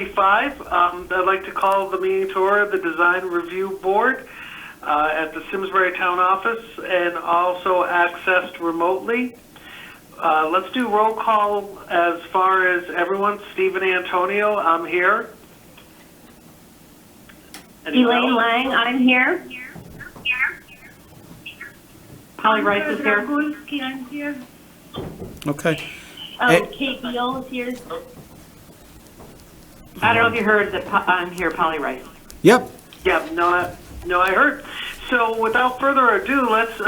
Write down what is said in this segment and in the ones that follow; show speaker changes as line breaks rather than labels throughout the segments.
I'd like to call the meeting to order of the Design Review Board at the Simsbury Town Office and also accessed remotely. Let's do roll call as far as everyone. Stephen Antonio, I'm here.
Elaine Lang, I'm here.
Polly Rice is here.
I'm here.
Okay.
Oh, Kate Beal is here.
I don't know if you heard that I'm here, Polly Rice.
Yep.
Yeah, no, I heard. So without further ado, let's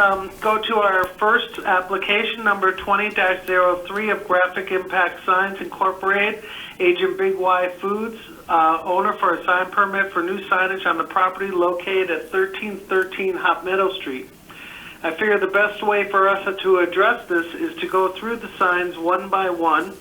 go to our first application, number 20-03 of Graphic Impact Signs Incorporated, Agent Big Y Foods, owner for a sign permit for new signage on the property located at 1313 Hop Meadow Street. I figure the best way for us to address this is to go through the signs one by one.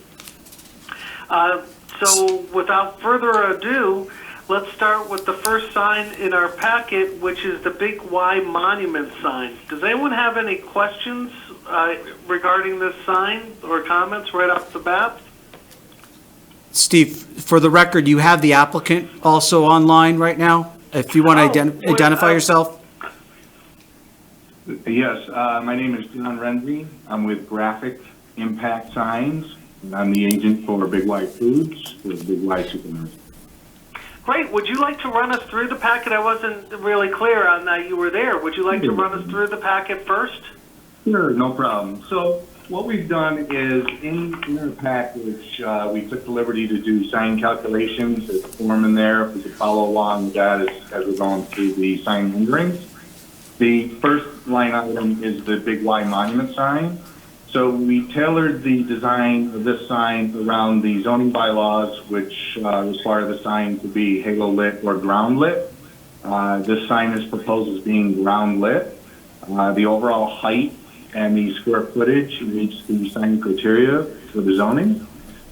So without further ado, let's start with the first sign in our packet, which is the Big Y Monument sign. Does anyone have any questions regarding this sign or comments right off the bat?
Steve, for the record, you have the applicant also online right now? If you want to identify yourself?
Yes, my name is John Renzi. I'm with Graphic Impact Signs. And I'm the agent for Big Y Foods, with Big Y Supermarket.
Great. Would you like to run us through the packet? I wasn't really clear on that you were there. Would you like to run us through the packet first?
Sure, no problem. So what we've done is in our package, we took the liberty to do sign calculations. There's a form in there. If we could follow along with that as we're going through the sign renderings. The first line item is the Big Y Monument sign. So we tailored the design of this sign around the zoning bylaws, which require the sign to be halo lit or ground lit. This sign is proposed as being ground lit. The overall height and the square footage meets the sign criteria for the zoning.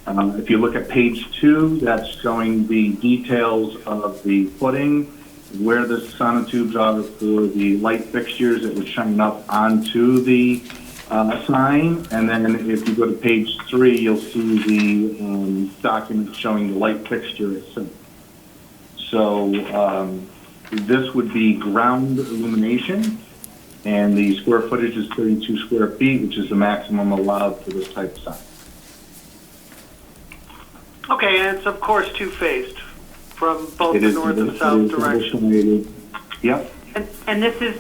If you look at page 2, that's showing the details of the footing, where the sonotubes are for the light fixtures that would shine up onto the sign, and then if you go to page 3, you'll see the document showing the light fixture itself. So this would be ground illumination, and the square footage is 32 square feet, which is the maximum allowed for this type of sign.
Okay, and it's of course two-faced from both the north and south direction.
Yep.
And this is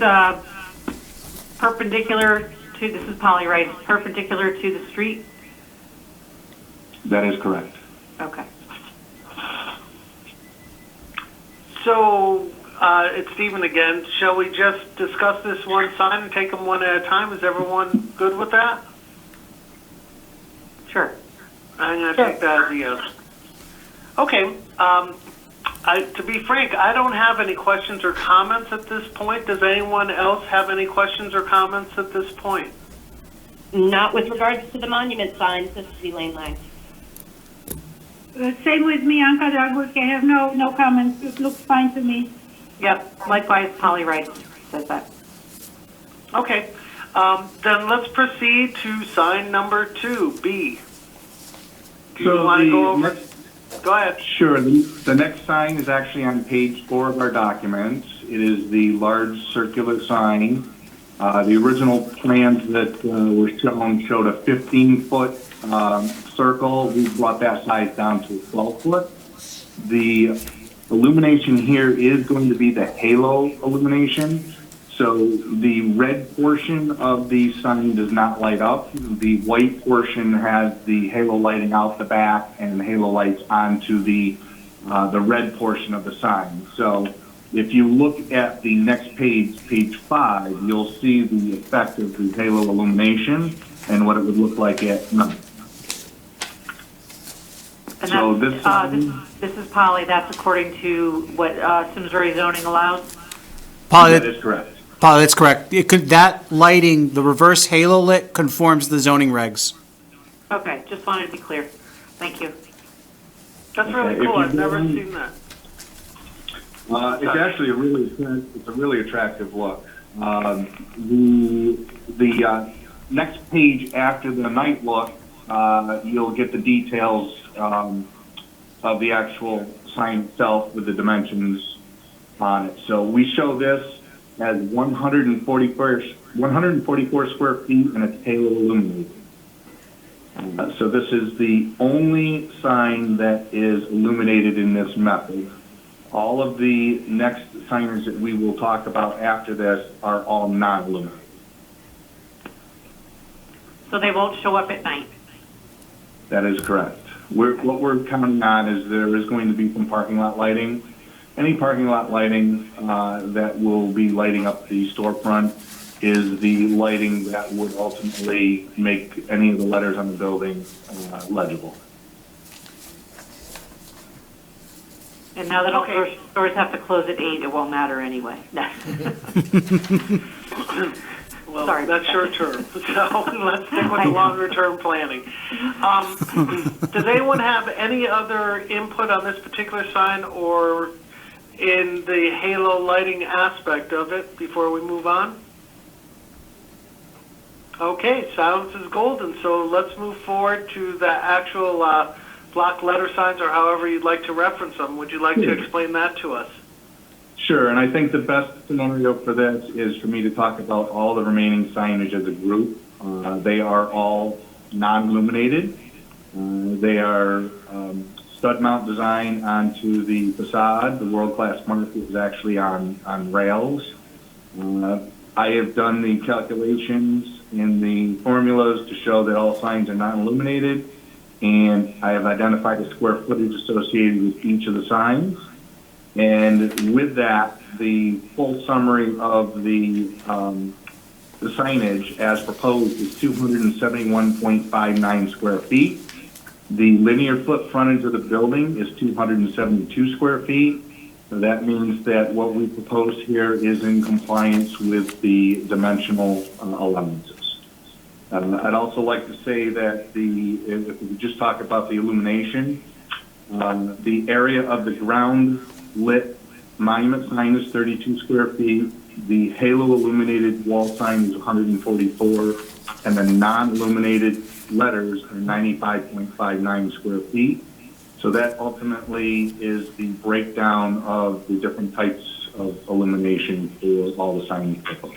perpendicular to, this is Polly Rice, perpendicular to the street?
That is correct.
Okay.
So, it's Stephen again. Shall we just discuss this one sign and take them one at a time? Is everyone good with that?
Sure.
I'm going to take that as a yes. Okay. To be frank, I don't have any questions or comments at this point. Does anyone else have any questions or comments at this point?
Not with regards to the monument signs. This is Elaine Lang.
Same with me, Anka Dragurki. I have no comments. It looks fine to me.
Yep, likewise, Polly Rice says that.
Okay. Then let's proceed to sign number 2, B. Do you want to go over? Go ahead.
Sure. The next sign is actually on page 4 of our documents. It is the large circular sign. The original plans that were shown showed a 15-foot circle. We brought that size down to 12-foot. The illumination here is going to be the halo illumination. So the red portion of the sign does not light up. The white portion has the halo lighting out the back and the halo lights onto the red portion of the sign. So if you look at the next page, page 5, you'll see the effect of the halo illumination and what it would look like at night.
And
so
this is Polly. That's according to what Simsbury zoning allows?
Polly,
that is correct.
Polly, that's correct. That lighting, the reverse halo lit, conforms to the zoning regs.
Okay, just wanted to be clear. Thank you.
That's really cool. I've never seen that.
It's actually a really attractive look. The next page after the night look, you'll get the details of the actual sign itself with the dimensions on it. So we show this as 144 square feet, and it's halo illuminated. So this is the only sign that is illuminated in this method. All of the next signage that we will talk about after this are all non-illuminated.
So they won't show up at night?
That is correct. What we're counting on is there is going to be some parking lot lighting. Any parking lot lighting that will be lighting up the storefront is the lighting that would ultimately make any of the letters on the building legible.
And now that all
Okay.
stores have to close at 8, it won't matter anyway.
Well,
Sorry.
that's short term, so let's stick with the longer term planning. Does anyone have any other input on this particular sign or in the halo lighting aspect of it before we move on? Okay, silence is golden, so let's move forward to the actual block letter signs, or however you'd like to reference them. Would you like to explain that to us?
Sure, and I think the best scenario for this is for me to talk about all the remaining signage as a group. They are all non-illuminated. They are stud mount design onto the facade. The world-class mark is actually on rails. I have done the calculations in the formulas to show that all signs are non-illuminated, and I have identified the square footage associated with each of the signs. And with that, the full summary of the signage as proposed is 271.59 square feet. The linear foot frontage of the building is 272 square feet. So that means that what we propose here is in compliance with the dimensional allowances. I'd also like to say that if we just talk about the illumination, the area of the ground lit monument sign is 32 square feet. The halo illuminated wall sign is 144, and the non-illuminated letters are 95.59 square feet. So that ultimately is the breakdown of the different types of illumination for all the signage proposed.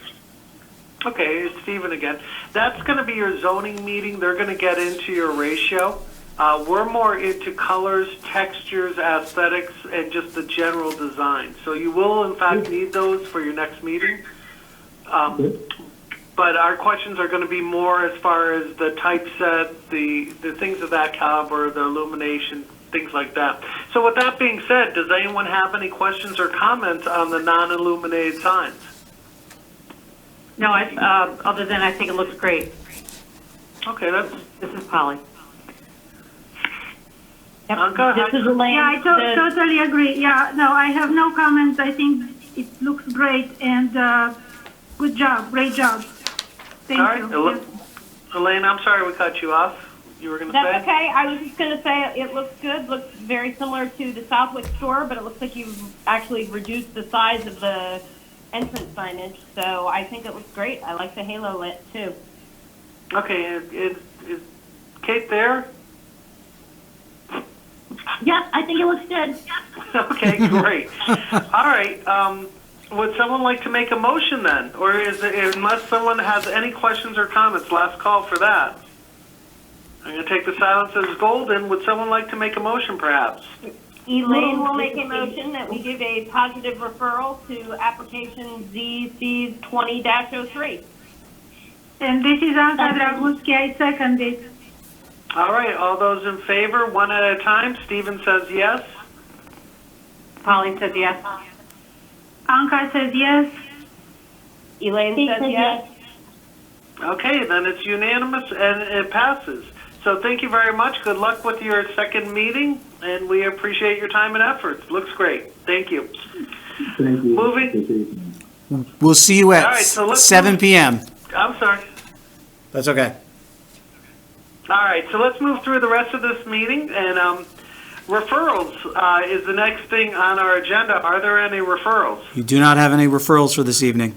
Okay, it's Stephen again. That's going to be your zoning meeting. They're going to get into your ratio. We're more into colors, textures, aesthetics, and just the general design. So you will, in fact, need those for your next meeting. But our questions are going to be more as far as the typeset, the things of that caliber, the illumination, things like that. So with that being said, does anyone have any questions or comments on the non-illuminated signs?
No, other than I think it looks great.
Okay,
This is Polly.
Anka,
This is Elaine.
Yeah, I totally agree. Yeah, no, I have no comments. I think it looks great, and good job, great job. Thank
all right,
you. Yeah.
Elaine, I'm sorry we cut you off. You were going to say?
That's okay. I was just going to say it looks good. Looks very similar to the Southwick store, but it looks like you've actually reduced the size of the entrance signage. So I think it looks great. I like the halo lit too.
Okay, is Kate there?
Yes, I think it looks good.
Okay, great. All right. Would someone like to make a motion then? Or is it, unless someone has any questions or comments, last call for that. I'm going to take the silence as golden. Would someone like to make a motion perhaps?
Elaine will make a motion that we give a positive referral to application ZC 20-03.
And this is Anka Draguski. I second it.
All right, all those in favor, one at a time. Stephen says yes.
Polly says yes.
Anka says yes.
Elaine says yes.
Okay, then it's unanimous and it passes. So thank you very much. Good luck with your second meeting, and we appreciate your time and efforts. Looks great. Thank you.
Thank you.
Moving.
We'll see you at
All right, so let's
7
move-
PM.
I'm sorry.
That's okay.
All right, so let's move through the rest of this meeting, and referrals is the next thing on our agenda. Are there any referrals?
You do not have any referrals for this evening.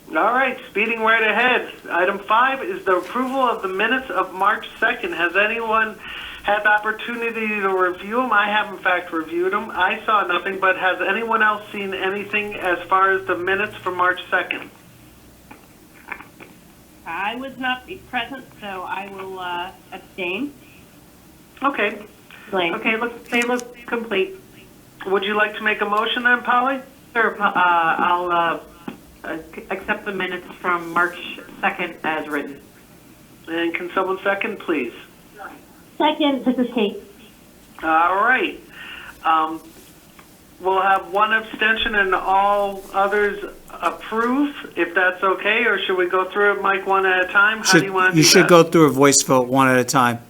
All right, speeding right ahead. Item 5 is the approval of the minutes of March 2nd. Has anyone had the opportunity to review them. I have in fact reviewed them. I saw nothing, but has anyone else seen anything as far as the minutes from March 2nd?
I was not present, so I will abstain.
Okay.
Blaine.
Okay, they look complete.
Would you like to make a motion then, Polly?
Sure, I'll accept the minutes from March 2nd as written.
And can someone second, please?
Second, this is Kate.
All right. We'll have one abstention and all others approve, if that's okay, or should we go through it, Mike, one at a time? How do you want to do that?
You should go through a voice vote one at a time.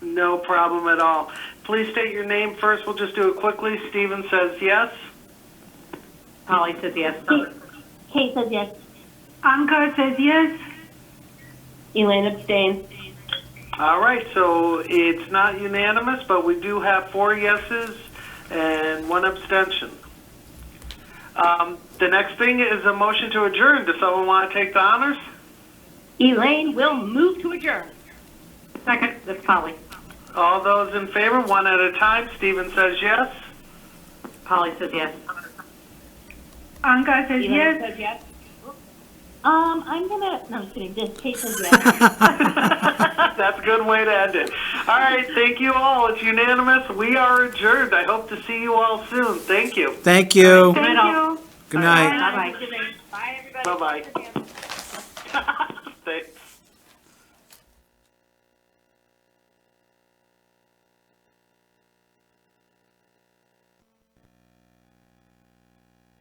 No problem at all. Please state your name first. We'll just do it quickly. Stephen says yes.
Polly says yes.
Kate says yes.
Anka says yes.
Elaine abstains.
All right, so it's not unanimous, but we do have 4 yeses and 1 abstention. The next thing is a motion to adjourn. Does someone want to take the honors?
Elaine will move to adjourn.
Second, that's Polly.
All those in favor, one at a time. Stephen says yes.
Polly says yes.
Anka says
Elaine
yes.
says yes. I'm gonna, no, I'm kidding, just Kate says yes.
That's a good way to end it. All right, thank you all. It's unanimous. We are adjourned. I hope to see you all soon. Thank you.
Thank you.
Thank you.
Good night.
Bye-bye.
Bye, everybody.
Bye-bye. Thanks.